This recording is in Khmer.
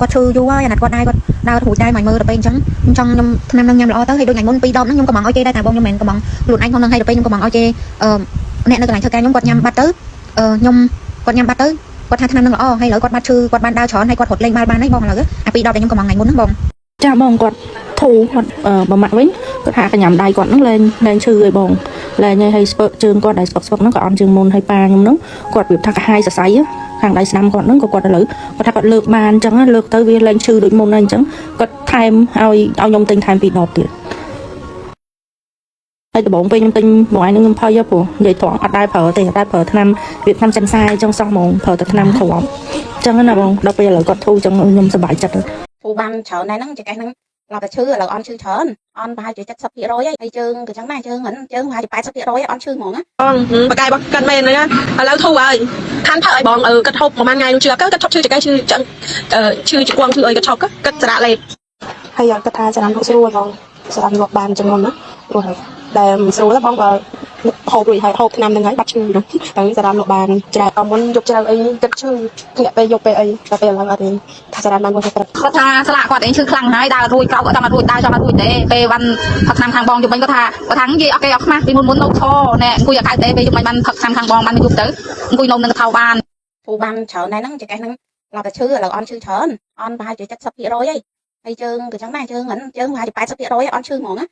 គាត់ឈឺយូរហើយអាណិតគាត់ដែរគាត់ដើររួចដែរមិនមើលទៅពេលអញ្ចឹងចង់ខ្ញុំឆ្នាំនឹងញ៉ាំល្អទៅហើយដូចថ្ងៃមុន2 ដបហ្នឹងខ្ញុំក៏មកឲ្យគេដែរតែបងខ្ញុំមិនមែនក៏មកខ្លួនឯងក្នុងនឹងហើយទៅពេលខ្ញុំក៏មកឲ្យគេអ្នកនៅកន្លែងធ្វើការខ្ញុំគាត់ញ៉ាំបាត់ទៅខ្ញុំគាត់ញ៉ាំបាត់ទៅគាត់ថាឆ្នាំនឹងល្អហើយឥឡូវគាត់បាត់ឈឺគាត់បានដើរច្រើនហើយគាត់រត់លេងបាល់បានហើយបងឥឡូវអា2 ដបដែលខ្ញុំក៏មកថ្ងៃមុនហ្នឹងបងចាបងគាត់ធូរគាត់បើម៉ាក់វិញគាត់ថាកញ្ញាំដៃគាត់ហ្នឹងលែងឈឺហើយបងលែងហើយស្ពើជើងគាត់ដែលស្ពឹកហ្នឹងក៏អន់ជើងមុនហើយប៉ាខ្ញុំហ្នឹងគាត់វាថាកាហាយសរសៃខាងដៃស្ដាំគាត់ហ្នឹងក៏គាត់ឥឡូវគាត់ថាគាត់លើកបានអញ្ចឹងលើកទៅវាលែងឈឺដូចមុនហើយអញ្ចឹងគាត់ថែមឲ្យខ្ញុំទិញថែម2 ដបទៀតហើយដំបូងពេលខ្ញុំទិញបងឯងខ្ញុំភ័យព្រោះនិយាយត្រង់អត់ដែរប្រើទេអត់ដែរប្រើថ្នាំវាថ្នាំចិនសាយអញ្ចឹងសោះហ្មងប្រើតែថ្នាំគ្រាប់អញ្ចឹងណាបងដល់ពេលឥឡូវគាត់ធូរអញ្ចឹងខ្ញុំសប្បាយចិត្តធូរបានច្រើនដែរហ្នឹងចកេះហ្នឹងเราแต่ชื่อเราออนชื่อเชิญออนไปจะจัดสับปีร้อยไอ้เจิงคือจังได้เจิงเหมือนเจิงไปจะไปสับปีร้อยออนชื่อหมองอ่ะปากกายบอกกันเมนเลยนะแล้วทูเอ้ยท่านเผยบองกระทบประมาณไงนูเชื่อก็กระทบชื่อจะใกล้ชื่อจังชื่อจะกวางชื่อเอ้ยกระทบก็จะอะไรให้ย้อนกระทาจะนำลูกสู้บองจะนำลูกบานจำนวนนะด้วยแต่สู้แล้วบองหอบด้วยหอบนำยังไงบัดชื่อเนาะแต่จะนำลูกบานจะเอามันยกจะไอ้จัดชื่อเนี่ยไปยกไปไอ้จะไปอะไรกันถ้าจะนำมันก็จะก็ท่าสละก่อนเองชื่อคลังให้ดาวรุ่ยเขาก็ต้องมารุ่ยดาวจะมารุ่ยเตะไปวันผักนำทางบองอยู่มันก็ท่าก็ทั้งยี่โอเคออกมาปีมุนโนโชเนี่ยกูอยากขายเตะไปอยู่มันผักนำทางบองมันอยู่เต๋อกูนมหนึ่งเท่าบ้านผู้บ้านเฉินในนั่งจะแกนั่งเราแต่ชื่อเราออนชื่อเฉินออนไปจะจัดสับปีร้อยไอ้เจิงคือจังได้เจิงเหมือนเจิงไปจะไปสับปีร้อยออนชื่อหมองอ่ะ